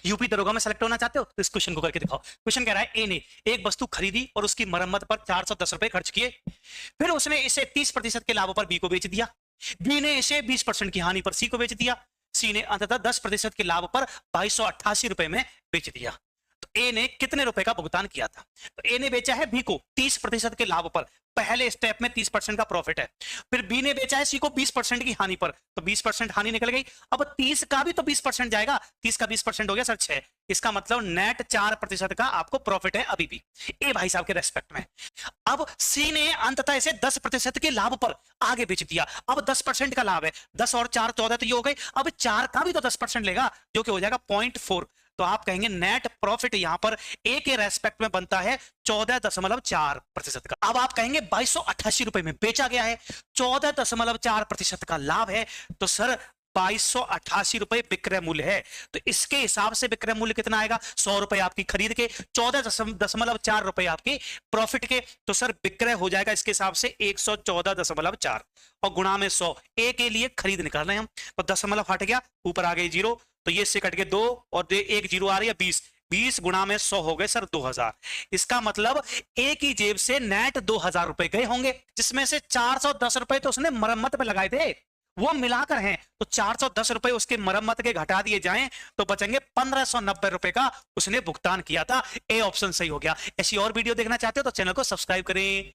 UP दरोगा में select होना चाहते हो तो इस क्वेश्चन को करके दिखाओ। क्वेश्चन कह रहा है ए ने एक वस्तु खरीदी और उसकी मरम्मत पर 410 रुपए खर्च किए, फिर उसने इसे 30% के लाभ पर बी को बेच दिया, बी ने इसे 20% की हानि पर सी को बेच दिया, सी ने अंततः 10% के लाभ पर 2288 रुपए में बेच दिया। तो ए ने कितने रुपए का भुगतान किया था? तो ए ने बेचा है बी को 30% के लाभ पर, पहले स्टेप में 30% का प्रॉफिट है, फिर बी ने बेचा है सी को 20% की हानि पर, तो 20% हानि निकल गई। अब 30 का भी तो 20% जाएगा, 30 का 20% हो गया सर 6, इसका मतलब नेट 4% का आपको प्रॉफिट है अभी भी ए भाई साहब के रेस्पेक्ट में। अब सी ने अंततः इसे 10% के लाभ पर आगे बेच दिया। अब 10% का लाभ है, 10 और 4 14 तो ये हो गई, अब 4 का भी तो 10% लेगा जो कि हो जाएगा 0.4। तो आप कहेंगे नेट प्रॉफिट यहां पर ए के रेस्पेक्ट में बनता है 14.4% का। अब आप कहेंगे 2288 रुपए में बेचा गया है, 14.4% का लाभ है, तो सर 2288 रुपए विक्रय मूल्य है। तो इसके हिसाब से विक्रय मूल्य कितना आएगा? 100 रुपए आपकी खरीद के, 14.4 रुपए आपके प्रॉफिट के, तो सर विक्रय हो जाएगा इसके हिसाब से 114.4 और गुणा में 100। ए के लिए खरीद निकाल रहे हैं हम, तो दशमलव हट गया, ऊपर आ गई 0, तो ये इससे कट के 2 और 1 0 आ रही है 20, 20 गुणा में 100 हो गए सर 2000। इसका मतलब ए की जेब से नेट 2000 रुपए गए होंगे, जिसमें से 410 रुपए तो उसने मरम्मत पे लगाए थे, वो मिलाकर हैं, तो 410 रुपए उसके मरम्मत के घटा दिए जाएं तो बचेंगे 1590 रुपए का उसने भुगतान किया था। ए ऑप्शन सही हो गया। ऐसी और वीडियो देखना चाहते हो तो चैनल को सब्सक्राइब करें।